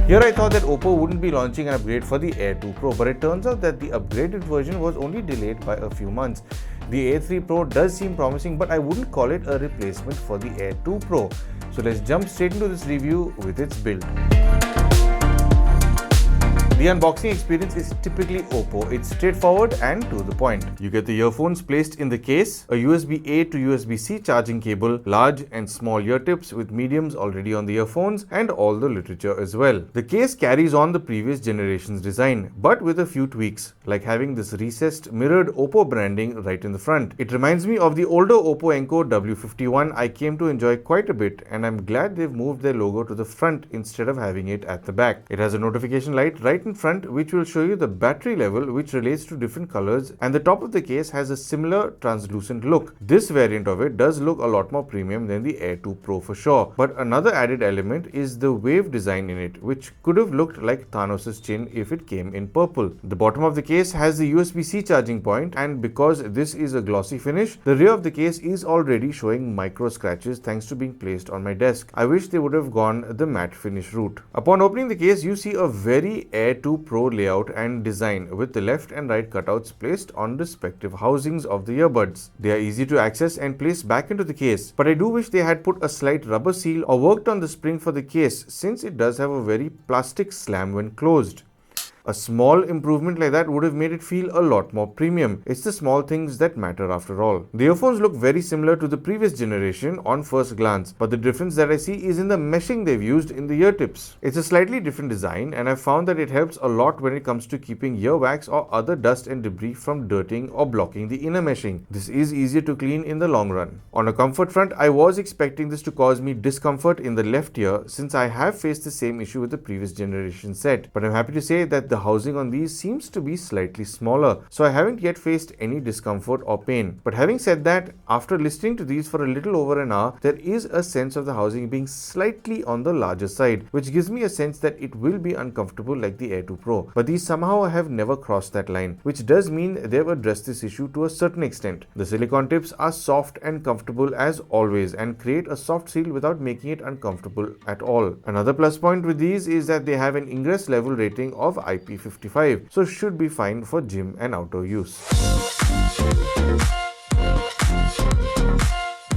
Here I thought that OPPO wouldn't be launching an upgrade for the Air 2 Pro, but it turns out that the upgraded version was only delayed by a few months. The A3 Pro does seem promising, but I wouldn't call it a replacement for the Air 2 Pro. So let's jump straight into this review with its build. The unboxing experience is typically OPPO. It's straightforward and to the point. You get the earphones placed in the case, a USB-A to USB-C charging cable, large and small ear tips with mediums already on the earphones, and all the literature as well. The case carries on the previous generation's design, but with a few tweaks, like having this recessed mirrored OPPO branding right in the front. It reminds me of the older OPPO Enco W51 I came to enjoy quite a bit, and I'm glad they've moved their logo to the front instead of having it at the back. It has a notification light right in front which will show you the battery level, which relates to different colors, and the top of the case has a similar translucent look. This variant of it does look a lot more premium than the Air 2 Pro for sure, but another added element is the wave design in it, which could have looked like Thanos' chin if it came in purple. The bottom of the case has the USB-C charging point, and because this is a glossy finish, the rear of the case is already showing micro scratches thanks to being placed on my desk. I wish they would have gone the matte finish route. Upon opening the case, you see a very Air 2 Pro layout and design with the left and right cutouts placed on respective housings of the earbuds. They are easy to access and place back into the case, but I do wish they had put a slight rubber seal or worked on the spring for the case, since it does have a very plastic slam when closed. A small improvement like that would have made it feel a lot more premium. It's the small things that matter after all. The earphones look very similar to the previous generation on first glance, but the difference that I see is in the meshing they've used in the ear tips. It's a slightly different design, and I've found that it helps a lot when it comes to keeping earwax or other dust and debris from dirtying or blocking the inner meshing. This is easier to clean in the long run. On a comfort front, I was expecting this to cause me discomfort in the left ear, since I have faced the same issue with the previous generation set, but I'm happy to say that the housing on these seems to be slightly smaller, so I haven't yet faced any discomfort or pain. But having said that, after listening to these for a little over an hour, there is a sense of the housing being slightly on the larger side, which gives me a sense that it will be uncomfortable like the Air 2 Pro. But these somehow have never crossed that line, which does mean they've addressed this issue to a certain extent. The silicone tips are soft and comfortable as always and create a soft seal without making it uncomfortable at all. Another plus point with these is that they have an ingress level rating of IP55, so should be fine for gym and outdoor use.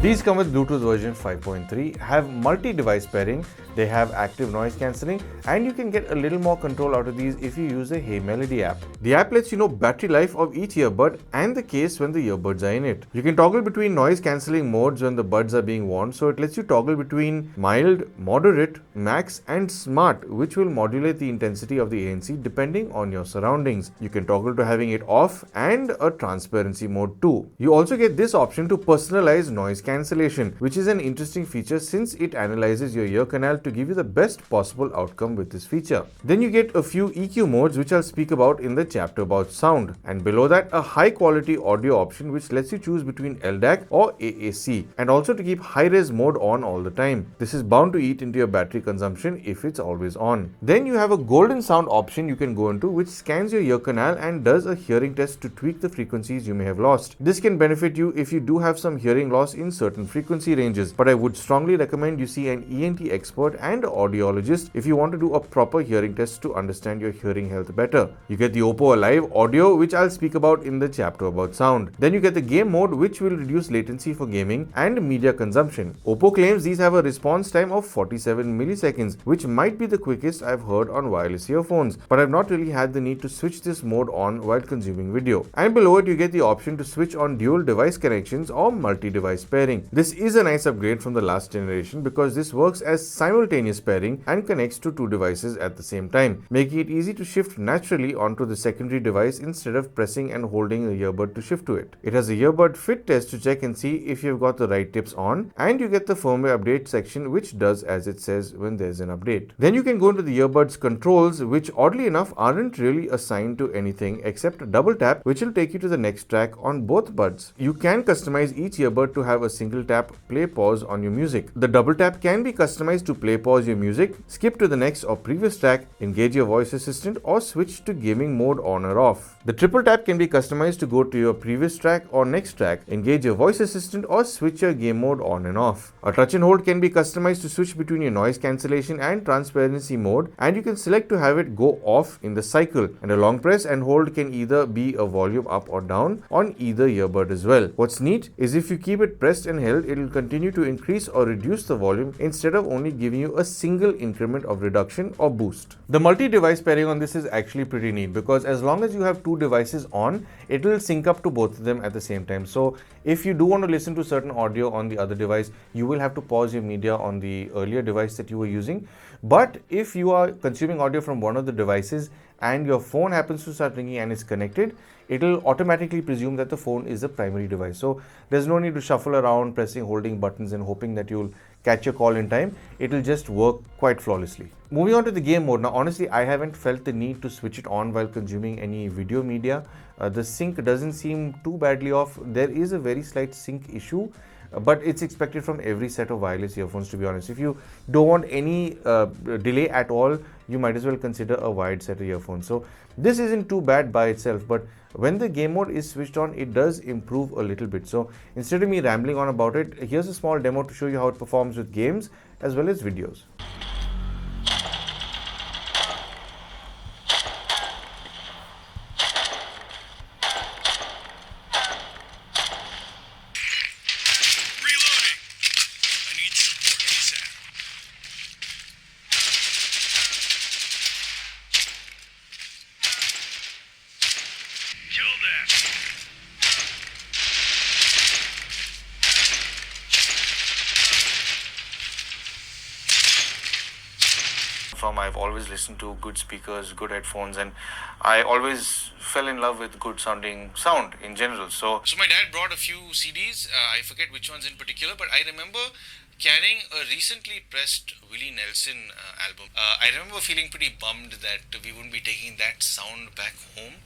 These come with Bluetooth version 5.3, have multi-device pairing, they have active noise cancelling, and you can get a little more control out of these if you use the Hey Melody app. The app lets you know battery life of each earbud and the case when the earbuds are in it. You can toggle between noise cancelling modes when the buds are being worn, so it lets you toggle between mild, moderate, max, and smart, which will modulate the intensity of the ANC depending on your surroundings. You can toggle to having it off and a transparency mode too. You also get this option to personalize noise cancellation, which is an interesting feature since it analyzes your ear canal to give you the best possible outcome with this feature. Then you get a few EQ modes, which I'll speak about in the chapter about sound, and below that a high quality audio option which lets you choose between LDAC or AAC, and also to keep high res mode on all the time. This is bound to eat into your battery consumption if it's always on. Then you have a golden sound option you can go into, which scans your ear canal and does a hearing test to tweak the frequencies you may have lost. This can benefit you if you do have some hearing loss in certain frequency ranges, but I would strongly recommend you see an ENT expert and audiologist if you want to do a proper hearing test to understand your hearing health better. You get the OPPO Alive audio, which I'll speak about in the chapter about sound. Then you get the game mode, which will reduce latency for gaming and media consumption. OPPO claims these have a response time of 47 milliseconds, which might be the quickest I've heard on wireless earphones, but I've not really had the need to switch this mode on while consuming video. And below it you get the option to switch on dual device connections or multi-device pairing. This is a nice upgrade from the last generation because this works as simultaneous pairing and connects to two devices at the same time, making it easy to shift naturally onto the secondary device instead of pressing and holding a earbud to shift to it. It has a earbud fit test to check and see if you've got the right tips on, and you get the firmware update section, which does as it says when there's an update. Then you can go into the earbuds controls, which oddly enough aren't really assigned to anything except a double tap, which will take you to the next track on both buds. You can customize each earbud to have a single tap play pause on your music. The double tap can be customized to play pause your music, skip to the next or previous track, engage your voice assistant, or switch to gaming mode on or off. The triple tap can be customized to go to your previous track or next track, engage your voice assistant, or switch your game mode on and off. A touch and hold can be customized to switch between your noise cancellation and transparency mode, and you can select to have it go off in the cycle. And a long press and hold can either be a volume up or down on either earbud as well. What's neat is if you keep it pressed and held, it will continue to increase or reduce the volume instead of only giving you a single increment of reduction or boost. The multi-device pairing on this is actually pretty neat because as long as you have two devices on, it will sync up to both of them at the same time. So if you do want to listen to certain audio on the other device, you will have to pause your media on the earlier device that you were using. But if you are consuming audio from one of the devices and your phone happens to start ringing and is connected, it will automatically presume that the phone is the primary device. So there's no need to shuffle around, pressing, holding buttons and hoping that you'll catch your call in time. It will just work quite flawlessly. Moving on to the game mode. Now, honestly, I haven't felt the need to switch it on while consuming any video media. The sync doesn't seem too badly off. There is a very slight sync issue, but it's expected from every set of wireless earphones, to be honest. If you don't want any delay at all, you might as well consider a wired set of earphones. So this isn't too bad by itself, but when the game mode is switched on, it does improve a little bit. So instead of me rambling on about it, here's a small demo to show you how it performs with games as well as videos. I've always listened to good speakers, good headphones, and I always fell in love with good sounding sound in general. So my dad brought a few CDs. I forget which ones in particular, but I remember carrying a recently pressed Willie Nelson album. I remember feeling pretty bummed that we wouldn't be taking that sound back home.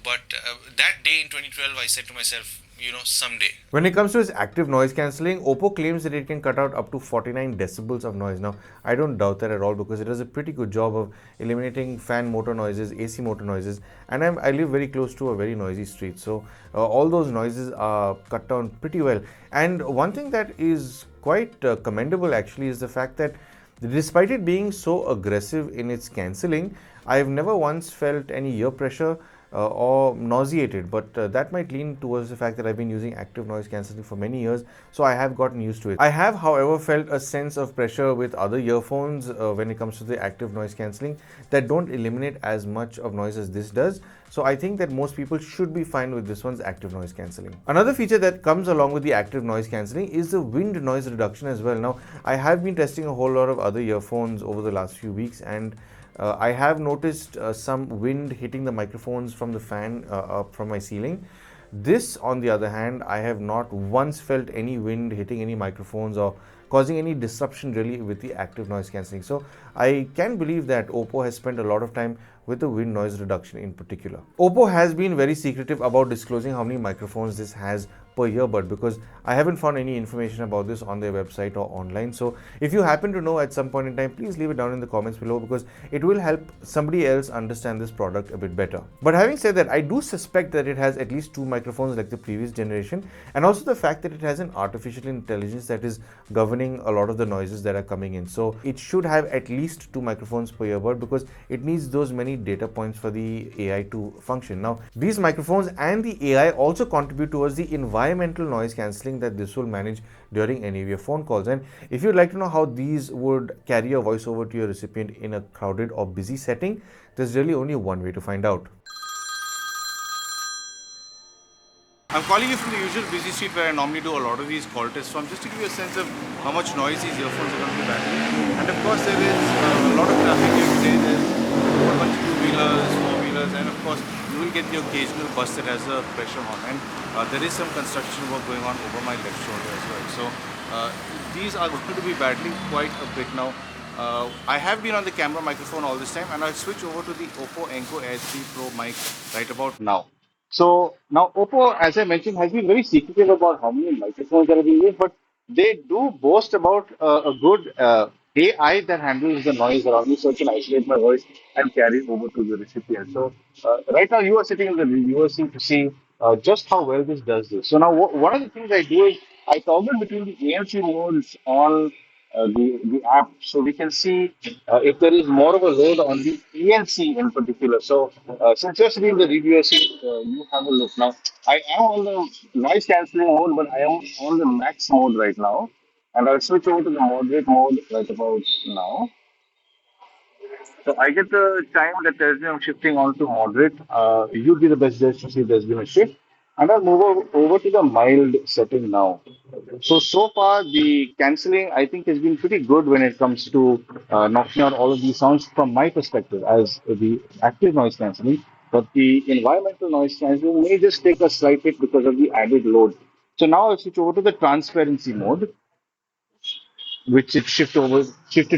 But that day in 2012, I said to myself, someday. When it comes to its active noise cancelling, OPPO claims that it can cut out up to 49 decibels of noise. Now, I don't doubt that at all because it does a pretty good job of eliminating fan motor noises, AC motor noises, and I live very close to a very noisy street. So, all those noises are cut down pretty well. And one thing that is quite commendable actually is the fact that despite it being so aggressive in its cancelling, I've never once felt any ear pressure or nauseated, but that might lean towards the fact that I've been using active noise cancelling for many years, so I have gotten used to it. I have, however, felt a sense of pressure with other earphones when it comes to the active noise cancelling that don't eliminate as much of noise as this does. So I think that most people should be fine with this one's active noise cancelling. Another feature that comes along with the active noise cancelling is the wind noise reduction as well. Now, I have been testing a whole lot of other earphones over the last few weeks, and I have noticed some wind hitting the microphones from the fan up from my ceiling. This, on the other hand, I have not once felt any wind hitting any microphones or causing any disruption really with the active noise cancelling. So I can believe that OPPO has spent a lot of time with the wind noise reduction in particular. OPPO has been very secretive about disclosing how many microphones this has per earbud because I haven't found any information about this on their website or online. So if you happen to know at some point in time, please leave it down in the comments below because it will help somebody else understand this product a bit better. But having said that, I do suspect that it has at least two microphones like the previous generation, and also the fact that it has an artificial intelligence that is governing a lot of the noises that are coming in. So it should have at least two microphones per earbud because it needs those many data points for the AI to function. Now, these microphones and the AI also contribute towards the environmental noise cancelling that this will manage during any of your phone calls. And if you'd like to know how these would carry your voice over to your recipient in a crowded or busy setting, there's really only one way to find out. I'm calling you from the usual busy street where I normally do a lot of these call tests from, just to give you a sense of how much noise these earphones are going to be battling. And of course there is a lot of traffic here today. There's a whole bunch of two-wheelers, four-wheelers, and of course you will get the occasional bus that has a pressure horn. And there is some construction work going on over my left shoulder as well. So these are going to be battling quite a bit now. I have been on the camera microphone all this time, and I'll switch over to the OPPO Enco Air3 Pro mic right about now. So now Oppo, as I mentioned, has been very secretive about how many microphones that are being used, but they do boast about a good AI that handles the noise around me, so it can isolate my voice and carry it over to the recipient. So right now you are sitting in the viewer seat to see just how well this does this. So now one of the things I do is I toggle between the ANC modes on the app, so we can see if there is more of a load on the ENC in particular. So since you're sitting in the reviewer seat, you have a look. Now I am on the noise cancelling mode, but I am on the max mode right now, and I'll switch over to the moderate mode right about now. So I get the time that tells me I'm shifting on to moderate. You be the best judge to see if there's been a shift. And I'll move over to the mild setting now. So far, the cancelling I think has been pretty good when it comes to knocking out all of these sounds from my perspective as the active noise cancelling. But the environmental noise cancelling may just take a slight hit because of the added load. So now I'll switch over to the transparency mode, which it shifted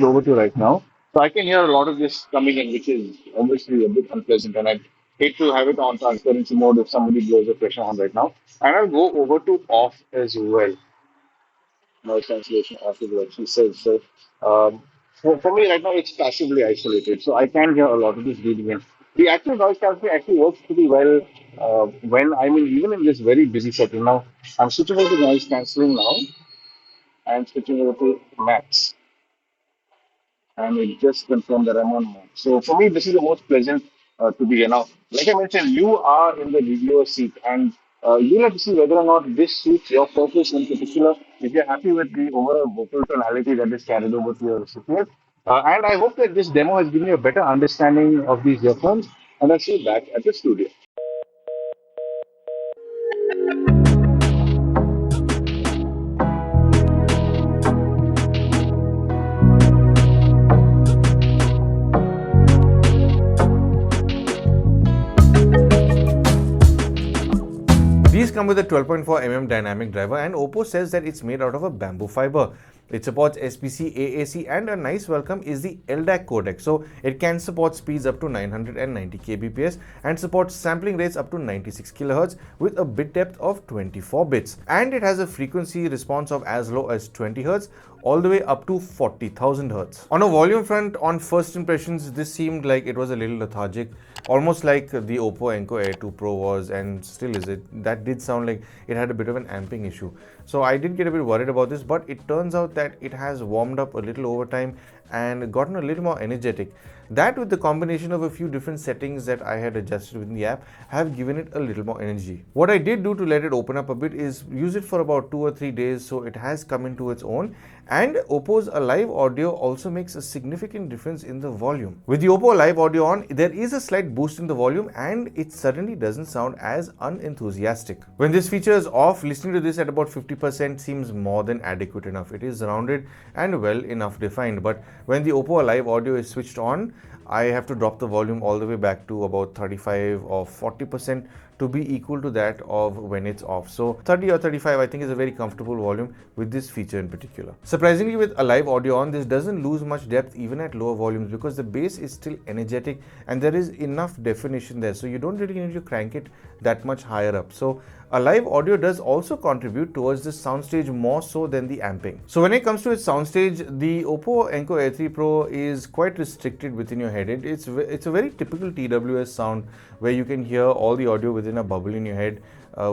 over to right now. So I can hear a lot of this coming in, which is obviously a bit unpleasant, and I hate to have it on transparency mode if somebody blows the pressure on right now. And I'll go over to off as well. Noise cancellation off as well. She says so. For me right now, it's passively isolated, so I can hear a lot of this breathing in. The active noise cancellation actually works pretty well when I'm in even in this very busy setting. Now I'm switching over to noise cancelling now and switching over to max, and it just confirmed that I'm on mode. So for me, this is the most pleasant to be here. Now, like I mentioned, you are in the reviewer seat, and you have to see whether or not this suits your purpose in particular. If you're happy with the overall vocal tonality that is carried over to your recipient, and I hope that this demo has given you a better understanding of these earphones. And I'll see you back at the studio. These come with a 12.4 mm dynamic driver, and Oppo says that it's made out of a bamboo fiber. It supports SPC, AAC, and a nice welcome is the LDAC codec. So it can support speeds up to 990 kbps and supports sampling rates up to 96 kHz with a bit depth of 24 bits. And it has a frequency response of as low as 20 Hz all the way up to 40,000 Hz. On a volume front, on first impressions, this seemed like it was a little lethargic, almost like the OPPO Enco Air2 Pro was, and still is it. That did sound like it had a bit of an amping issue. So I did get a bit worried about this, but it turns out that it has warmed up a little over time and gotten a little more energetic. That, with the combination of a few different settings that I had adjusted within the app, have given it a little more energy. What I did do to let it open up a bit is use it for about 2 or 3 days, so it has come into its own. And Oppo's Alive Audio also makes a significant difference in the volume. With the Oppo Alive Audio on, there is a slight boost in the volume and it suddenly doesn't sound as unenthusiastic. When this feature is off, listening to this at about 50% seems more than adequate enough. It is rounded and well enough defined. But when the Oppo Alive Audio is switched on, I have to drop the volume all the way back to about 35 or 40% to be equal to that of when it's off. So 30 or 35 I think is a very comfortable volume with this feature in particular. Surprisingly, with Alive Audio on, this doesn't lose much depth even at lower volumes because the bass is still energetic and there is enough definition there, so you don't really need to crank it that much higher up. So Alive Audio does also contribute towards the soundstage more so than the amping. So when it comes to its soundstage, the OPPO Enco Air3 Pro is quite restricted within your head. It's a very typical TWS sound where you can hear all the audio within a bubble in your head,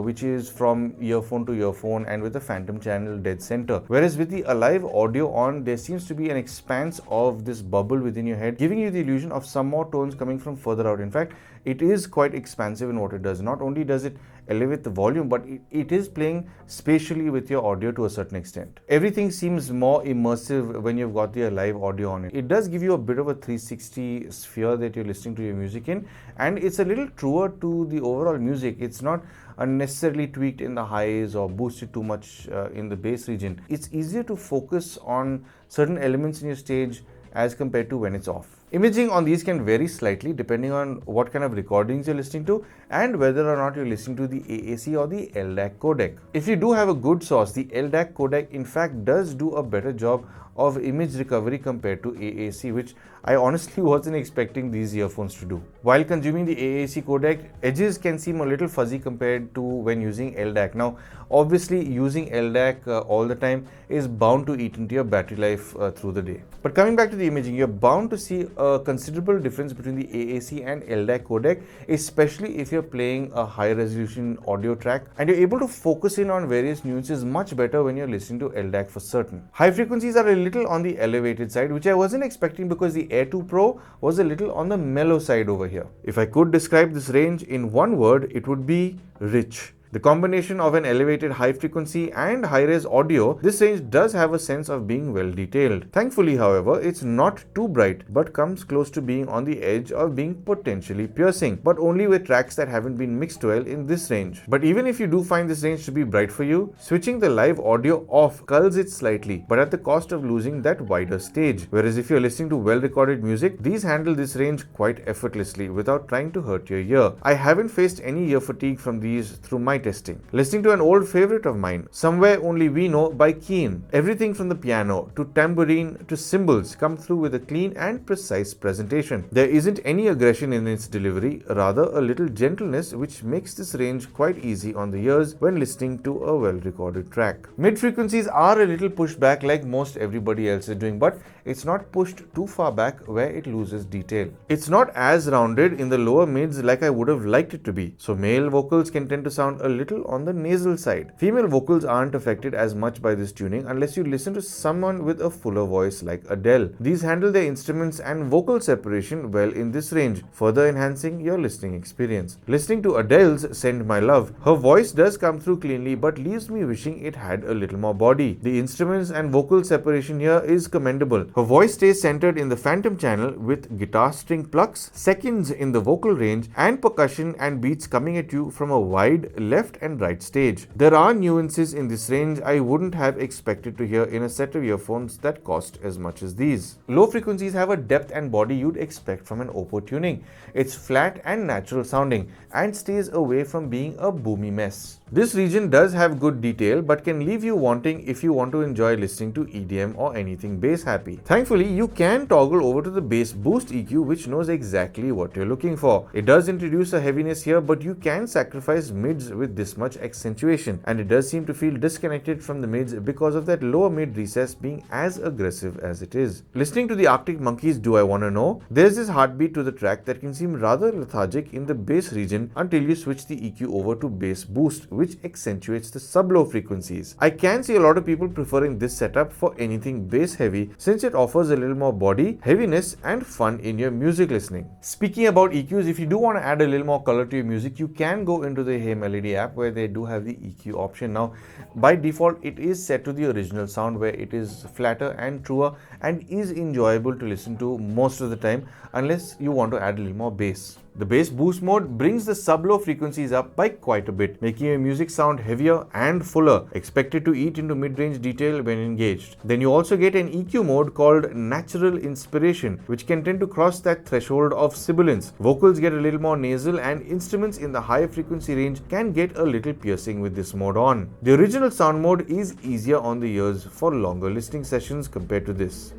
which is from earphone to earphone and with a phantom channel dead center. Whereas with the Alive Audio on, there seems to be an expanse of this bubble within your head, giving you the illusion of some more tones coming from further out. In fact, it is quite expansive in what it does. Not only does it elevate the volume, but it is playing spatially with your audio to a certain extent. Everything seems more immersive when you've got the Alive Audio on it. It does give you a bit of a 360 sphere that you're listening to your music in, and it's a little truer to the overall music. It's not unnecessarily tweaked in the highs or boosted too much in the bass region. It's easier to focus on certain elements in your stage as compared to when it's off. Imaging on these can vary slightly depending on what kind of recordings you're listening to and whether or not you're listening to the AAC or the LDAC codec. If you do have a good source, the LDAC codec in fact does do a better job of image recovery compared to AAC, which I honestly wasn't expecting these earphones to do. While consuming the AAC codec, edges can seem a little fuzzy compared to when using LDAC. Now, obviously, using LDAC all the time is bound to eat into your battery life through the day. But coming back to the imaging, you're bound to see a considerable difference between the AAC and LDAC codec, especially if you're playing a high resolution audio track and you're able to focus in on various nuances much better when you're listening to LDAC for certain. High frequencies are a little on the elevated side, which I wasn't expecting because the Air 2 Pro was a little on the mellow side over here. If I could describe this range in one word, it would be rich. The combination of an elevated high frequency and high-res audio, this range does have a sense of being well detailed. Thankfully, however, it's not too bright but comes close to being on the edge of being potentially piercing, but only with tracks that haven't been mixed well in this range. But even if you do find this range to be bright for you, switching the live audio off culls it slightly, but at the cost of losing that wider stage. Whereas if you're listening to well-recorded music, these handle this range quite effortlessly without trying to hurt your ear. I haven't faced any ear fatigue from these through my testing. Listening to an old favorite of mine, Somewhere Only We Know by Keen. Everything from the piano to tambourine to cymbals come through with a clean and precise presentation. There isn't any aggression in its delivery, rather a little gentleness, which makes this range quite easy on the ears when listening to a well-recorded track. Mid frequencies are a little pushed back like most everybody else is doing, but it's not pushed too far back where it loses detail. It's not as rounded in the lower mids like I would have liked it to be, so male vocals can tend to sound a little on the nasal side. Female vocals aren't affected as much by this tuning unless you listen to someone with a fuller voice like Adele. These handle their instruments and vocal separation well in this range, further enhancing your listening experience. Listening to Adele's Send My Love, her voice does come through cleanly but leaves me wishing it had a little more body. The instruments and vocal separation here is commendable. Her voice stays centered in the phantom channel with guitar string plucks, seconds in the vocal range, and percussion and beats coming at you from a wide left and right stage. There are nuances in this range I wouldn't have expected to hear in a set of earphones that cost as much as these. Low frequencies have a depth and body you'd expect from an OPPO tuning. It's flat and natural sounding and stays away from being a boomy mess. This region does have good detail but can leave you wanting if you want to enjoy listening to EDM or anything bass happy. Thankfully, you can toggle over to the bass boost EQ, which knows exactly what you're looking for. It does introduce a heaviness here, but you can sacrifice mids with this much accentuation, and it does seem to feel disconnected from the mids because of that lower mid recess being as aggressive as it is. Listening to the Arctic Monkeys Do I Wanna Know, there's this heartbeat to the track that can seem rather lethargic in the bass region until you switch the EQ over to bass boost, which accentuates the sub-low frequencies. I can see a lot of people preferring this setup for anything bass heavy since it offers a little more body, heaviness, and fun in your music listening. Speaking about EQs, if you do want to add a little more color to your music, you can go into the Hey Melody app where they do have the EQ option. Now, by default, it is set to the original sound where it is flatter and truer and is enjoyable to listen to most of the time unless you want to add a little more bass. The bass boost mode brings the sub-low frequencies up by quite a bit, making your music sound heavier and fuller, expected to eat into mid-range detail when engaged. Then you also get an EQ mode called Natural Inspiration, which can tend to cross that threshold of sibilance. Vocals get a little more nasal and instruments in the higher frequency range can get a little piercing with this mode on. The original sound mode is easier on the ears for longer listening sessions compared to this.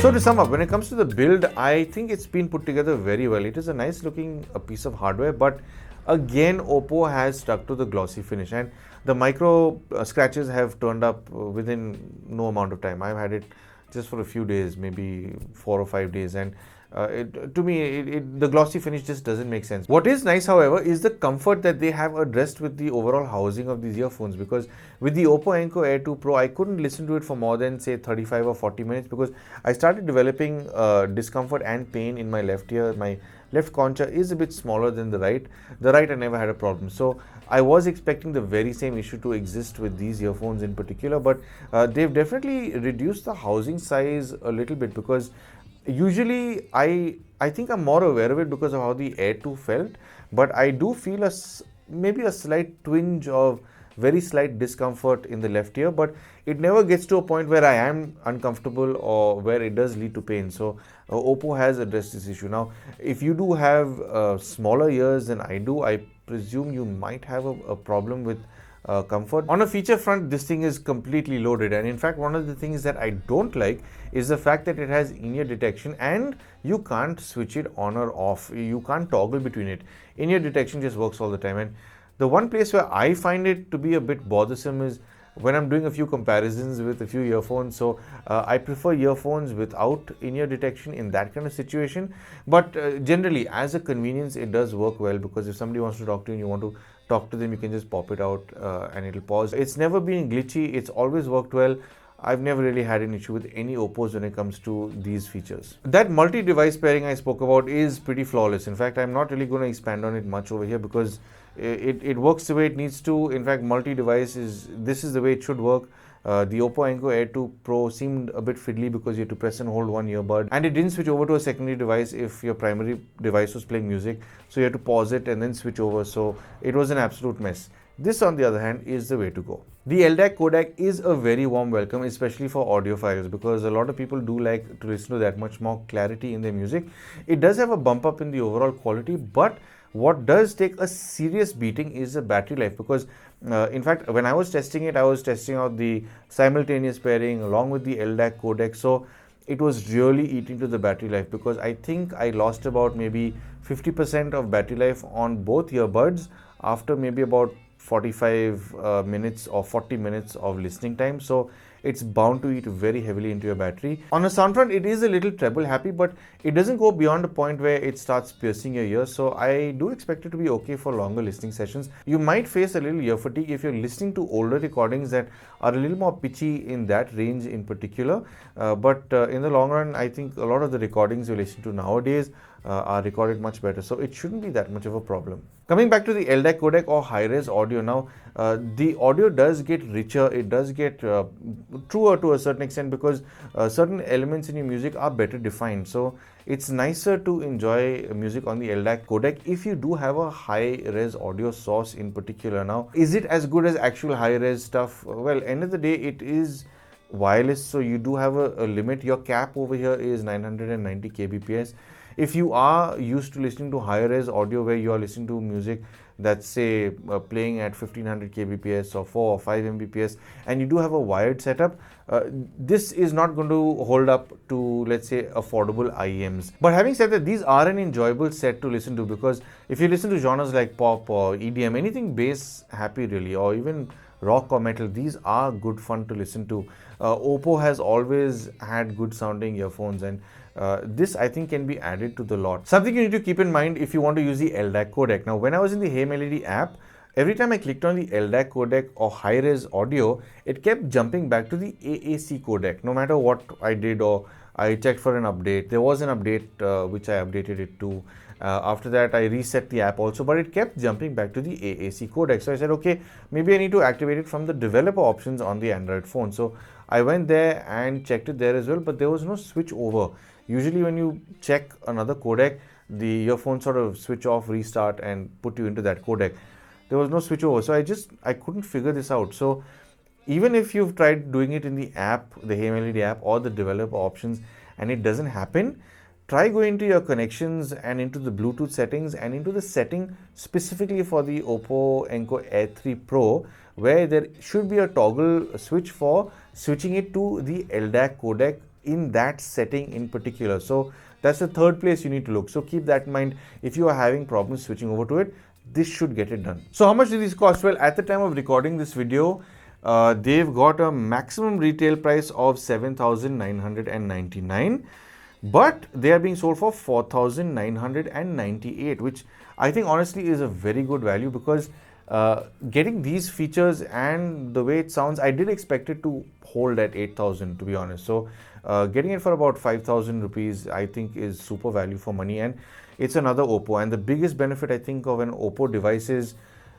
So to sum up, when it comes to the build, I think it's been put together very well. It is a nice looking piece of hardware, but again, OPPO has stuck to the glossy finish and the micro scratches have turned up within no amount of time. I've had it just for a few days, maybe 4 or 5 days, and the glossy finish just doesn't make sense. What is nice, however, is the comfort that they have addressed with the overall housing of these earphones, because with the OPPO Enco Air2 Pro, I couldn't listen to it for more than say 35 or 40 minutes because I started developing discomfort and pain in my left ear. My left concha is a bit smaller than the right. The right I never had a problem. So I was expecting the very same issue to exist with these earphones in particular, but they've definitely reduced the housing size a little bit because usually I think I'm more aware of it because of how the Air 2 felt, but I do feel maybe a slight twinge of very slight discomfort in the left ear, but it never gets to a point where I am uncomfortable or where it does lead to pain. So Oppo has addressed this issue. Now, if you do have smaller ears than I do, I presume you might have a problem with comfort. On a feature front, this thing is completely loaded, and in fact one of the things that I don't like is the fact that it has in-ear detection and you can't switch it on or off. You can't toggle between it. In-ear detection just works all the time, and the one place where I find it to be a bit bothersome is when I'm doing a few comparisons with a few earphones. So I prefer earphones without in-ear detection in that kind of situation, but generally as a convenience it does work well, because if somebody wants to talk to you and you want to talk to them, you can just pop it out and it'll pause. It's never been glitchy, it's always worked well. I've never really had an issue with any Oppos when it comes to these features. That multi-device pairing I spoke about is pretty flawless. In fact, I'm not really going to expand on it much over here because it works the way it needs to. In fact, multi-device this is the way it should work. The OPPO Enco Air2 Pro seemed a bit fiddly because you had to press and hold one earbud, and it didn't switch over to a secondary device if your primary device was playing music, so you had to pause it and then switch over. So it was an absolute mess. This, on the other hand, is the way to go. The LDAC codec is a very warm welcome, especially for audiophiles, because a lot of people do like to listen to that much more clarity in their music. It does have a bump up in the overall quality, but what does take a serious beating is the battery life, because in fact when I was testing it, I was testing out the simultaneous pairing along with the LDAC codec, so it was really eating to the battery life, because I think I lost about maybe 50% of battery life on both earbuds after maybe about 45 minutes or 40 minutes of listening time. So it's bound to eat very heavily into your battery. On a sound front, it is a little treble happy, but it doesn't go beyond a point where it starts piercing your ears. So I do expect it to be okay for longer listening sessions. You might face a little ear fatigue if you're listening to older recordings that are a little more pitchy in that range in particular. But in the long run, I think a lot of the recordings you listen to nowadays are recorded much better, so it shouldn't be that much of a problem. Coming back to the LDAC codec or high-res audio now, the audio does get richer, it does get truer to a certain extent, because certain elements in your music are better defined. So it's nicer to enjoy music on the LDAC codec if you do have a high-res audio source in particular. Now, is it as good as actual high-res stuff? Well, end of the day, it is wireless, so you do have a limit. Your cap over here is 990 kbps. If you are used to listening to higher res audio where you are listening to music that's say playing at 1500 kbps or 4 or 5 mbps, and you do have a wired setup, this is not going to hold up to, let's say, affordable IEMs. But having said that, these are an enjoyable set to listen to, because if you listen to genres like pop or EDM, anything bass happy really, or even rock or metal, these are good fun to listen to. Oppo has always had good sounding earphones, and this I think can be added to the lot. Something you need to keep in mind if you want to use the LDAC codec. Now, when I was in the Hey Melody app, every time I clicked on the LDAC codec or high-res audio, it kept jumping back to the AAC codec. No matter what I did or I checked for an update, there was an update which I updated it to. After that, I reset the app also, but it kept jumping back to the AAC codec. So I said, okay, maybe I need to activate it from the developer options on the Android phone. So I went there and checked it there as well, but there was no switch over. Usually when you check another codec, the earphones sort of switch off, restart, and put you into that codec. There was no switch over. So I couldn't figure this out. So even if you've tried doing it in the app, the Hey Melody app or the developer options, and it doesn't happen, try going to your connections and into the Bluetooth settings and into the setting specifically for the OPPO Enco Air3 Pro, where there should be a toggle switch for switching it to the LDAC codec in that setting in particular. So that's the third place you need to look. So keep that in mind. If you are having problems switching over to it, this should get it done. So how much do these cost? Well, at the time of recording this video, they've got a maximum retail price of 7,999. But they are being sold for 4,998, which I think honestly is a very good value, because getting these features and the way it sounds, I did expect it to hold at 8,000 to be honest. So getting it for about 5,000 rupees I think is super value for money, and it's another Oppo. And the biggest benefit I think of an Oppo device is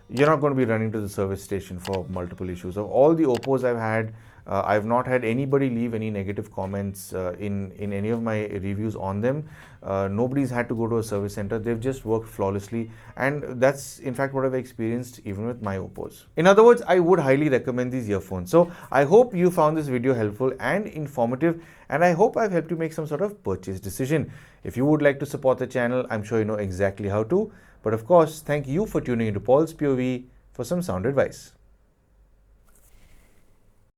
you're not going to be running to the service station for multiple issues. Of all the Oppos I've had, I've not had anybody leave any negative comments in any of my reviews on them. Nobody's had to go to a service center. They've just worked flawlessly, and that's in fact what I've experienced even with my OPPOs. In other words, I would highly recommend these earphones. So I hope you found this video helpful and informative, and I hope I've helped you make some sort of purchase decision. If you would like to support the channel, I'm sure you know exactly how to. But of course, thank you for tuning into Paul's POV for some sound advice.